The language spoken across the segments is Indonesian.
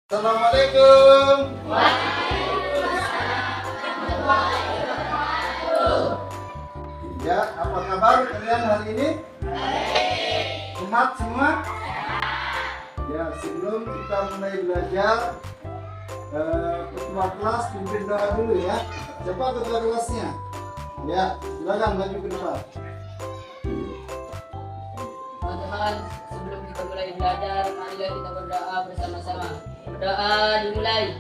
Assalamualaikum. Ya, apa kabar kalian hari ini? Sehat semua? Ya, sebelum kita mulai belajar, ketua kelas pimpin doa dulu ya. Siapa ketua kelasnya? Ya, silakan maju ke depan. Teman-teman, sebelum kita mulai belajar, marilah kita berdoa bersama-sama. Berdoa dimulai.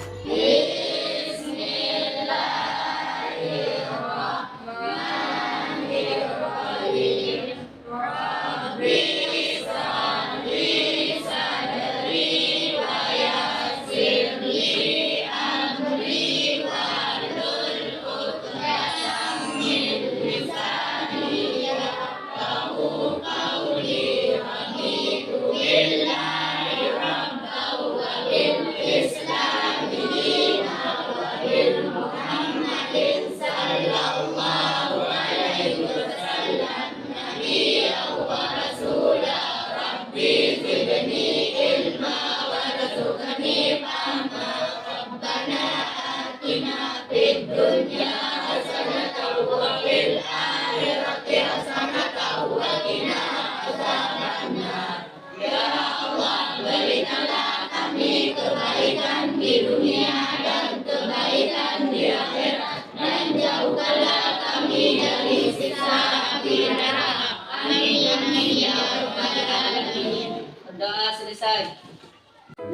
Berdoa selesai.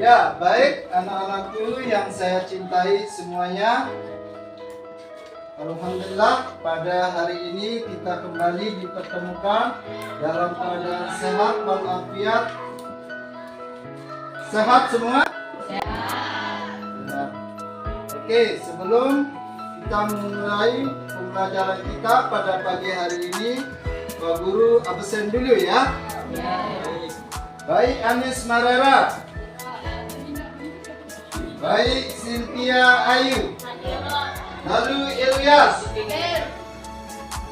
Ya, baik anak-anakku yang saya cintai semuanya. Alhamdulillah pada hari ini kita kembali dipertemukan dalam keadaan sehat walafiat. Sehat semua? Ya. Oke, sebelum kita memulai pembelajaran kita pada pagi hari ini, Pak Guru absen dulu ya. Baik Anis Marera. Baik Cynthia Ayu. Lalu Ilyas.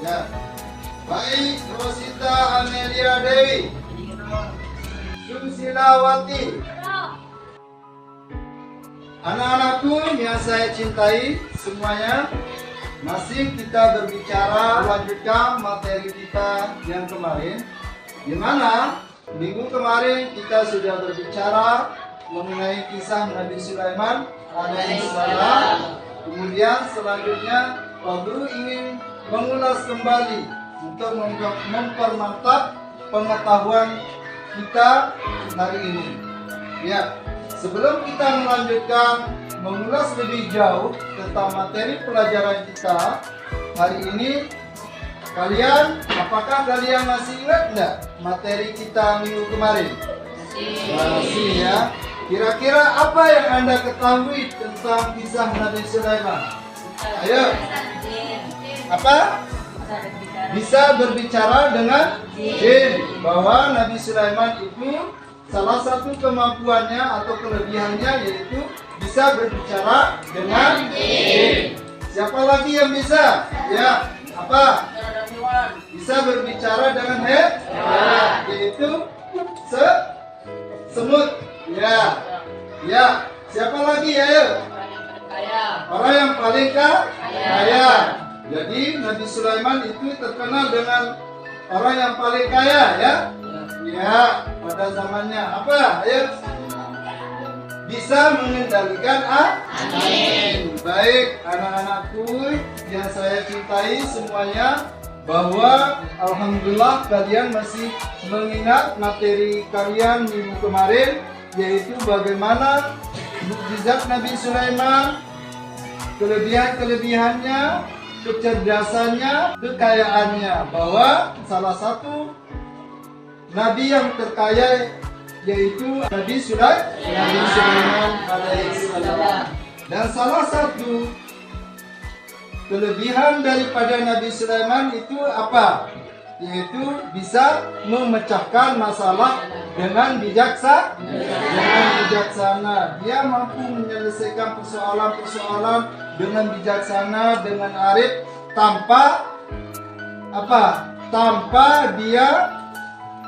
Ya. Baik Rosita Amelia Dewi. Susilawati. Anak-anakku yang saya cintai semuanya, masih kita berbicara melanjutkan materi kita yang kemarin, di mana minggu kemarin kita sudah berbicara mengenai kisah Nabi Sulaiman alaihissalam. Kemudian selanjutnya Pak Guru ingin mengulas kembali untuk mempermantap pengetahuan kita hari ini. Ya, sebelum kita melanjutkan mengulas lebih jauh tentang materi pelajaran kita hari ini, apakah kalian masih ingat enggak materi kita minggu kemarin? Masih ya. Kira-kira apa yang Anda ketahui tentang kisah Nabi Sulaiman? Ayo. Apa? Bisa berbicara dengan jin. Bahwa Nabi Sulaiman itu salah satu kemampuannya atau kelebihannya yaitu bisa berbicara dengan jin. Siapa lagi yang bisa? Ya, apa? Bisa berbicara dengan hewan, yaitu semut. Ya, ya. Siapa lagi? Ayo. Orang yang paling kaya. Jadi Nabi Sulaiman itu terkenal dengan orang yang paling kaya, ya. Ya, pada zamannya. Apa? Ayo. Bisa mengendalikan angin. Baik, anak-anakku yang saya cintai semuanya, bahwa alhamdulillah kalian masih mengingat materi kalian minggu kemarin, yaitu bagaimana mukjizat Nabi Sulaiman, kelebihan-kelebihannya, kecerdasannya, kekayaannya, bahwa salah satu nabi yang terkaya yaitu Nabi Sulaiman alaihissalam. Dan salah satu kelebihan daripada Nabi Sulaiman itu apa? Yaitu bisa memecahkan masalah dengan bijaksana. Dia mampu menyelesaikan persoalan-persoalan dengan bijaksana, dengan arif, tanpa dia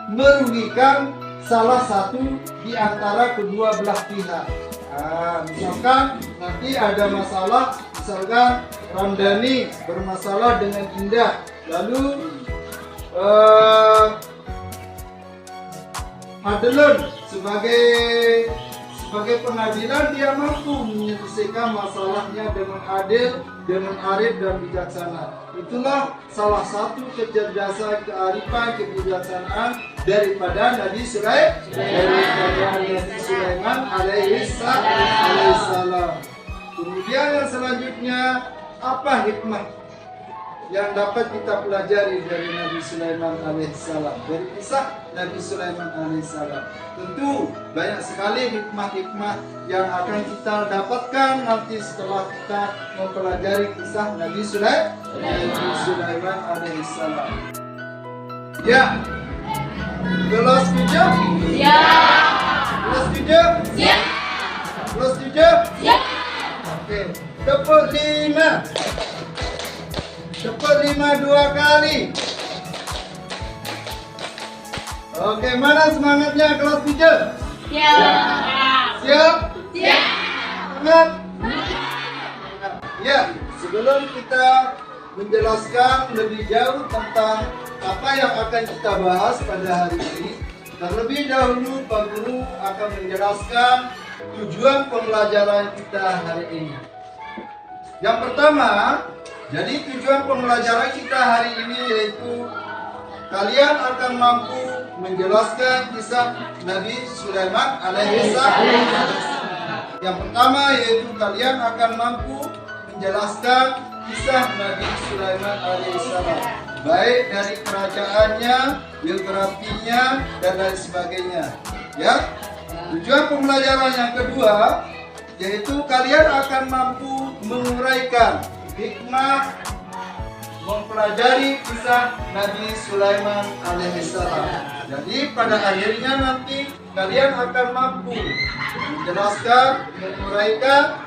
merugikan salah satu di antara kedua belah pihak. Misalkan nanti ada masalah, misalkan Ramdhani bermasalah dengan Indah, lalu Fadlun sebagai pengadilan dia mampu menyelesaikan masalahnya dengan adil, dengan arif dan bijaksana. Itulah salah satu kecerdasan, kearifan, kebijaksanaan daripada Nabi Sulaiman alaihi salam. Kemudian yang selanjutnya, apa hikmah yang dapat kita pelajari dari Nabi Sulaiman alaihissalam, dari kisah Nabi Sulaiman alaihissalam? Tentu banyak sekali hikmah-hikmah yang akan kita dapatkan nanti setelah kita mempelajari kisah Nabi Sulaiman alaihissalam. Ya, kelas 7? Ya. Kelas 7? Ya. Kelas 7? Ya. Oke, tepuk 5. Cepat 5 2 kali. Oke, mana semangatnya kelas 7? Ya. Siap? Ya. Semangat? Ya, sebelum kita menjelaskan lebih jauh tentang apa yang akan kita bahas pada hari ini, terlebih dahulu Pak Guru akan menjelaskan tujuan pembelajaran kita hari ini. Yang pertama, jadi tujuan pembelajaran kita hari ini yaitu kalian akan mampu menjelaskan kisah Nabi Sulaiman alaihissalam. Yang pertama yaitu kalian akan mampu menjelaskan kisah Nabi Sulaiman alaihissalam, baik dari kerajaannya, biografinya, dan lain sebagainya. Ya. Tujuan pembelajaran yang kedua yaitu kalian akan mampu menguraikan hikmah mempelajari kisah Nabi Sulaiman alaihissalam. Jadi pada akhirnya nanti kalian akan mampu menjelaskan, menguraikan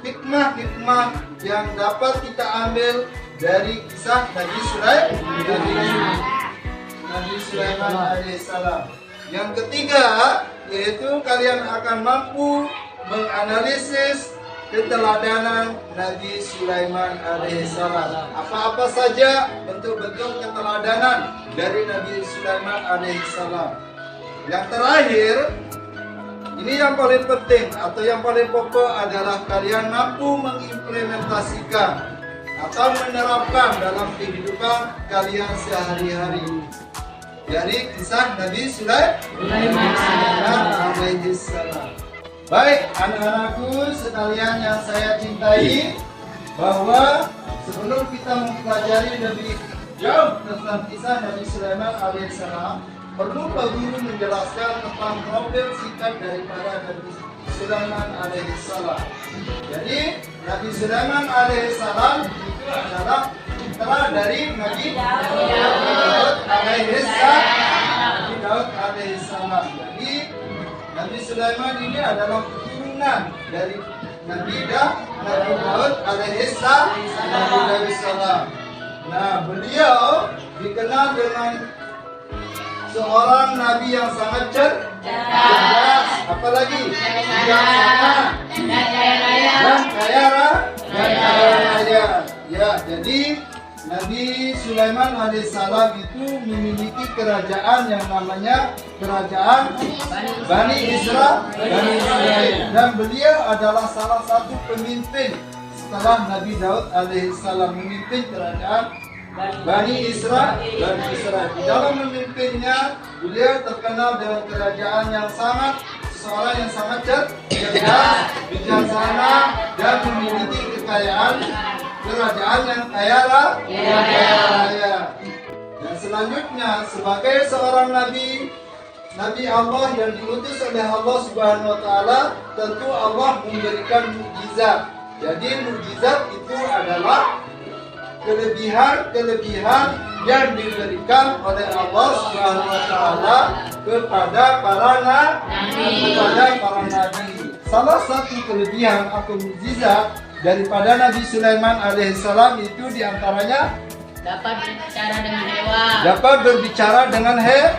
hikmah-hikmah yang dapat kita ambil dari kisah Nabi Sulaiman alaihissalam. Yang ketiga yaitu kalian akan mampu menganalisis keteladanan Nabi Sulaiman alaihissalam. Apa-apa saja bentuk-bentuk keteladanan dari Nabi Sulaiman alaihissalam. Yang terakhir, ini yang paling penting atau yang paling pokok adalah kalian mampu mengimplementasikan atau menerapkan dalam kehidupan kalian sehari-hari. Dari kisah Nabi Sulaiman alaihissalam. Baik, anak-anakku sekalian yang saya cintai, bahwa sebelum kita mempelajari lebih jauh tentang kisah Nabi Sulaiman alaihissalam, perlu Pak Guru menjelaskan tentang profil singkat daripada Nabi Sulaiman alaihissalam. Jadi, Nabi Sulaiman alaihissalam itu adalah putra dari Nabi Daud alaihissalam. Jadi, Nabi Sulaiman ini adalah keturunan dari Nabi Daud alaihissalam. Nah, beliau dikenal dengan seorang nabi yang sangat cerdas, apalagi bijaksana dan kaya raya. Ya, jadi Nabi Sulaiman alaihissalam itu memiliki kerajaan yang namanya kerajaan Bani Israel, dan beliau adalah salah satu pemimpin setelah Nabi Daud alaihissalam memimpin kerajaan Bani Israel. Di dalam memimpinnya, beliau terkenal dengan kerajaan yang seorang yang sangat cerdas, bijaksana, dan memiliki kekayaan kerajaan yang kaya raya. Dan selanjutnya, sebagai seorang nabi Allah yang diutus oleh Allah Subhanahu wa taala, tentu Allah memberikan mukjizat. Jadi mukjizat itu adalah kelebihan yang diberikan oleh Allah Subhanahu wa taala kepada para nabi. Salah satu kelebihan atau mukjizat daripada Nabi Sulaiman alaihissalam itu diantaranya dapat berbicara dengan hewan,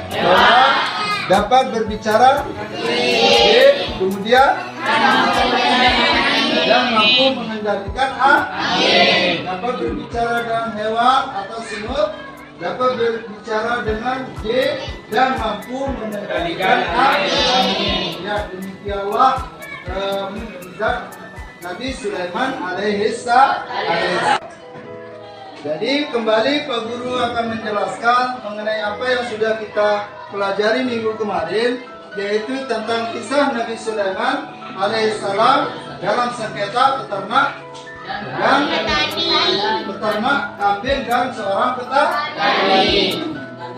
dapat berbicara kemudian dan mampu mengendalikan dapat berbicara dengan hewan atau semut, dapat berbicara dengan jin dan mampu mengendalikan ya, demikianlah mukjizat Nabi Sulaiman alaihissalam. Jadi kembali Pak Guru akan menjelaskan mengenai apa yang sudah kita pelajari minggu kemarin, yaitu tentang kisah Nabi Sulaiman alaihissalam dalam sengketa peternak kambing dan seorang petani.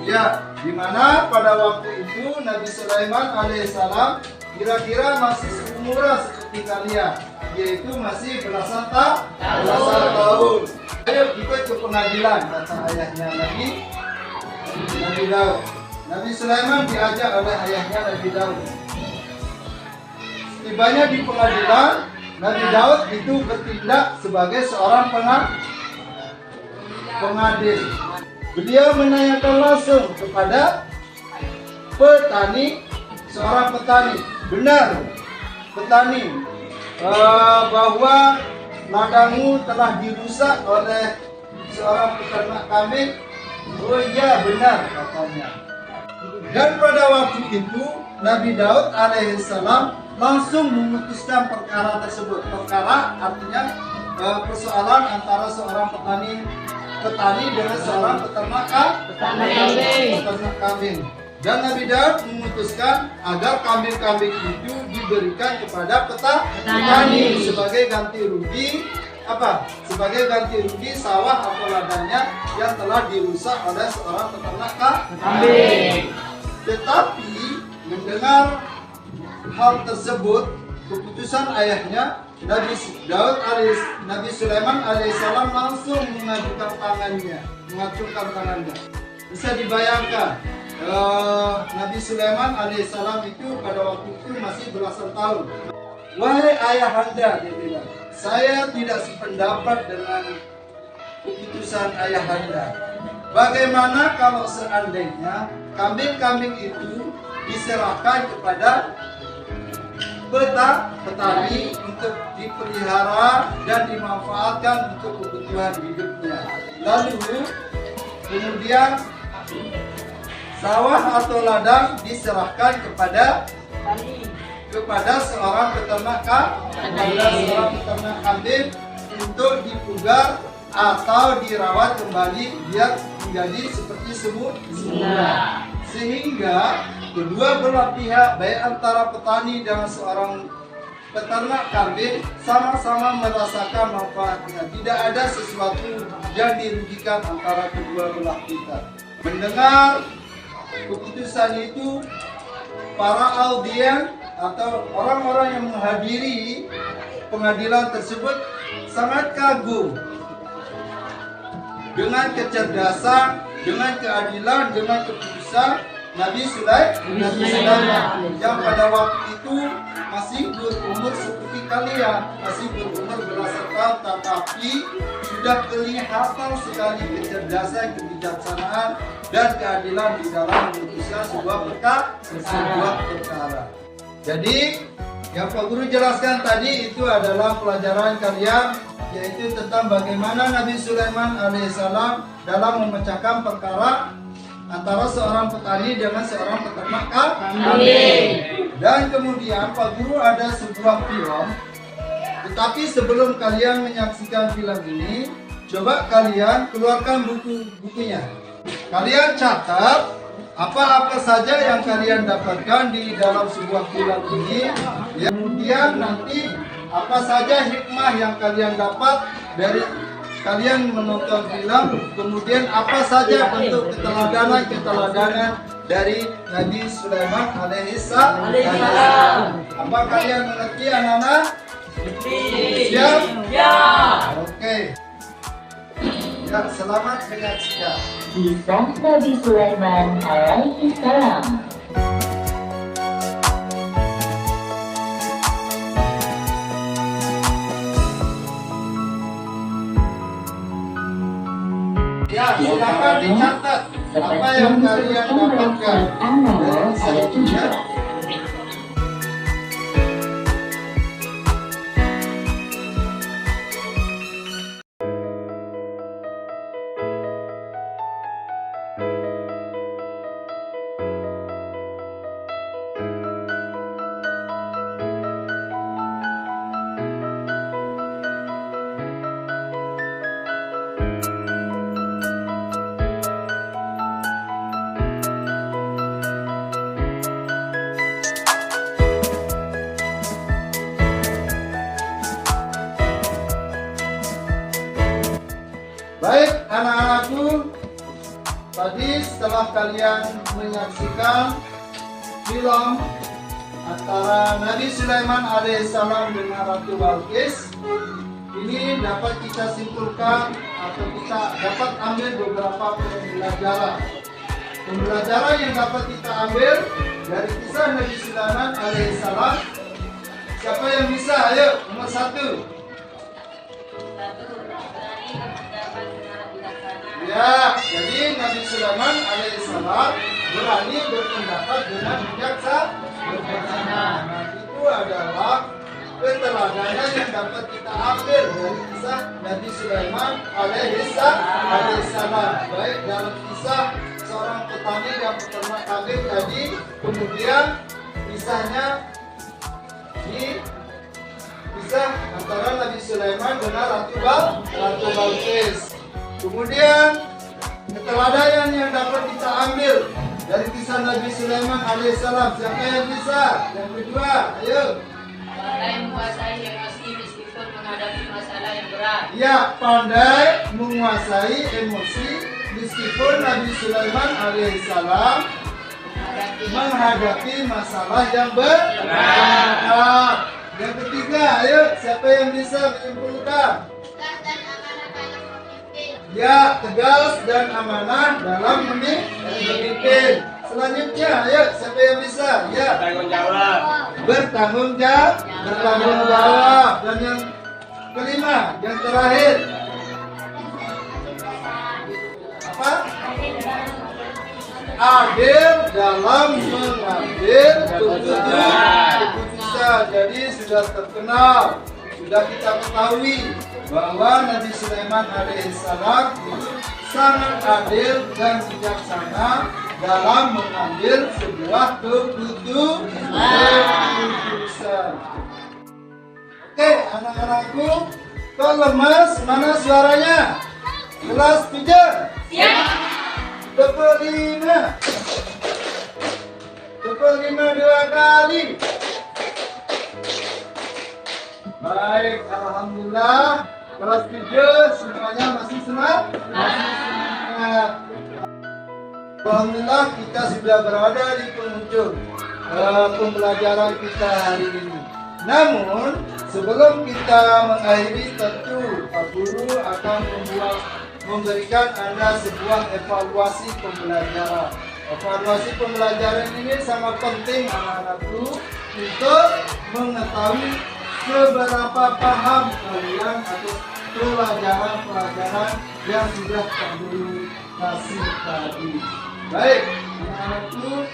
Ya, di mana pada waktu itu Nabi Sulaiman alaihissalam kira-kira masih seumuran seperti kalian, yaitu masih belasan tahun. Ayo ikut ke pengadilan, kata ayahnya Nabi Daud. Nabi Sulaiman diajak oleh ayahnya Nabi Daud. Tibanya di pengadilan, Nabi Daud itu bertindak sebagai seorang pengadil. Beliau menanyakan langsung kepada seorang petani, benar petani, bahwa ladangmu telah dirusak oleh seorang peternak kambing? Oh iya, benar, katanya. Dan pada waktu itu Nabi Daud alaihissalam langsung memutuskan perkara tersebut. Perkara artinya persoalan antara seorang petani dengan seorang peternak kambing. Dan Nabi Daud memutuskan agar kambing-kambing itu diberikan kepada petani sebagai ganti rugi sebagai ganti rugi sawah atau ladangnya yang telah dirusak oleh seorang peternak kambing. Tetapi mendengar hal tersebut, keputusan ayahnya Nabi Sulaiman alaihissalam langsung mengacungkan tangannya. Bisa dibayangkan, Nabi Sulaiman alaihissalam itu pada waktu itu masih belasan tahun. Wahai ayahanda, dia bilang, saya tidak sependapat dengan keputusan ayahanda. Bagaimana kalau seandainya kambing-kambing itu diserahkan kepada petani untuk dipelihara dan dimanfaatkan untuk kebutuhan hidupnya. Lalu kemudian sawah atau ladang diserahkan kepada seorang peternak kambing untuk dipugar atau dirawat kembali biar menjadi seperti semula. Sehingga kedua belah pihak, baik antara petani dan seorang peternak kambing, sama-sama merasakan manfaatnya. Tidak ada sesuatu yang dirugikan antara kedua belah pihak. Mendengar keputusan itu, para audien atau orang-orang yang menghadiri pengadilan tersebut sangat kagum dengan kecerdasan, dengan keadilan, dengan keputusan Nabi Sulaiman yang pada waktu itu masih berumur seperti kalian, masih berumur belasan tahun, tetapi sudah kelihatan sekali kecerdasan, kebijaksanaan, dan keadilan di dalam memutuskan sebuah perkara. Jadi yang Pak Guru jelaskan tadi itu adalah pelajaran kalian, yaitu tentang bagaimana Nabi Sulaiman alaihissalam dalam memecahkan perkara antara seorang petani dengan seorang peternak kambing. Dan kemudian Pak Guru ada sebuah film. Tetapi sebelum kalian menyaksikan film ini, coba kalian keluarkan bukunya. Kalian catat apa-apa saja yang kalian dapatkan di dalam sebuah film ini. Kemudian nanti apa saja hikmah yang kalian dapat dari kalian menonton film, kemudian apa saja bentuk keteladanan dari Nabi Sulaiman alaihissalam. Apa kalian mengerti, anak-anak? Siap? Ya. Oke. Ya, selamat menyaksikan. Kisah Nabi Sulaiman alaihissalam. Ya, silakan dicatat apa yang kalian dapatkan dari kisah ini. setelah kalian menyaksikan film antara Nabi Sulaiman alaihissalam dengan Ratu Balqis, ini dapat kita simpulkan atau kita dapat ambil beberapa pembelajaran. Pembelajaran yang dapat kita ambil dari kisah Nabi Sulaiman alaihissalam. Siapa yang bisa? Ayo, nomor 1. Satu, berani berpendapat dengan bijaksana. Ya, jadi Nabi Sulaiman alaihissalam berani berpendapat dengan bijaksana. Nah, itu adalah keteladanan yang dapat kita ambil dari kisah Nabi Sulaiman alaihissalam. Baik dalam kisah seorang petani yang peternak kambing tadi, kemudian kisahnya di kisah antara Nabi Sulaiman dengan Ratu Balqis. Kemudian keteladanan yang dapat kita ambil dari kisah Nabi Sulaiman alaihissalam. Siapa yang bisa? Yang kedua, ayo. Pandai menguasai emosi meskipun menghadapi masalah yang berat. Ya, pandai menguasai emosi meskipun Nabi Sulaiman alaihissalam menghadapi masalah yang berat. Yang ketiga, ayo, siapa yang bisa menyimpulkan? Ya, tegas dan amanah dalam memimpin. Selanjutnya, ayo, siapa yang bisa? Ya, bertanggung jawab. Dan yang kelima, yang terakhir, apa? Adil dalam mengambil keputusan. Jadi sudah terkenal, sudah kita ketahui bahwa Nabi Sulaiman alaihissalam sangat adil dan bijaksana dalam mengambil sebuah keputusan. Oke, anak-anakku, kok lemas? Mana suaranya? Kelas 3. Siap. Tepuk 5. Tepuk 5 2 kali. Baik, alhamdulillah. Kelas 3 semuanya masih semangat? Semangat. Alhamdulillah kita sudah berada di penghujung pembelajaran kita hari ini. Namun sebelum kita mengakhiri, tentu Pak Guru akan memberikan Anda sebuah evaluasi pembelajaran. Evaluasi pembelajaran ini sangat penting anak-anakku untuk mengetahui seberapa paham kalian atas pelajaran-pelajaran yang sudah Pak Guru kasih tadi. Baik, anak-anakku,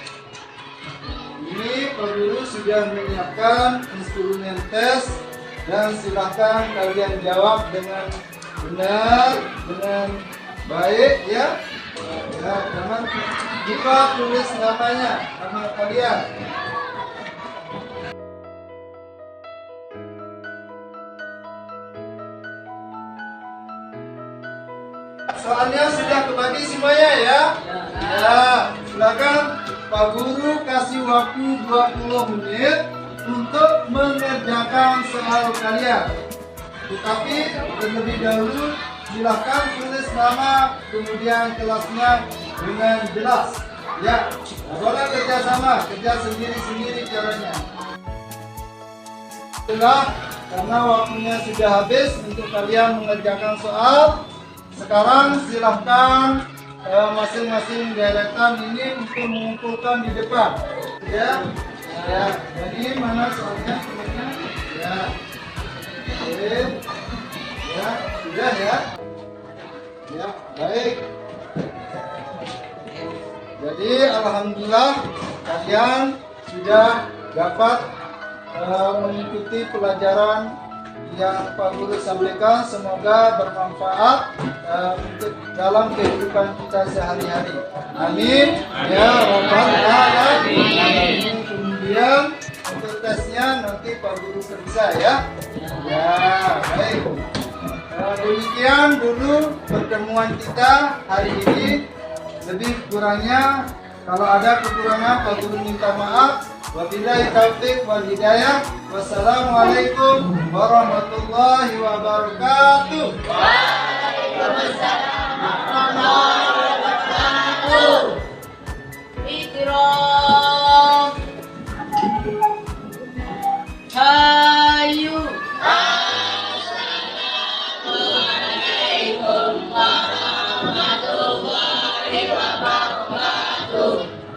ini Pak Guru sudah menyiapkan instrumen tes dan silakan kalian jawab dengan benar, dengan baik ya. Ya, jangan lupa tulis nama kalian. Soalnya sudah kebagi semuanya ya. Ya, silakan Pak Guru kasih waktu 20 menit untuk mengerjakan soal kalian. Tetapi terlebih dahulu silakan tulis nama kemudian kelasnya dengan jelas. Ya, boleh kerjasama, kerja sendiri-sendiri caranya. Setelah karena waktunya sudah habis untuk kalian mengerjakan soal, sekarang silahkan masing-masing deretan ini untuk mengumpulkan di depan. Ya, ya. Jadi mana soalnya? Ya. Oke. Ya, sudah ya. Ya, baik. Jadi alhamdulillah kalian sudah dapat mengikuti pelajaran yang Pak Guru sampaikan. Semoga bermanfaat untuk dalam kehidupan kita sehari-hari. Amin. Ya Rabbal Alamin. Kemudian untuk tesnya nanti Pak Guru periksa ya. Ya, baik. Demikian dulu pertemuan kita hari ini. Lebih kurangnya kalau ada kekurangan Pak Guru minta maaf. Wabillahi taufiq wal hidayah. Wassalamualaikum warahmatullahi wabarakatuh. Waalaikumsalam warahmatullahi wabarakatuh. Allahu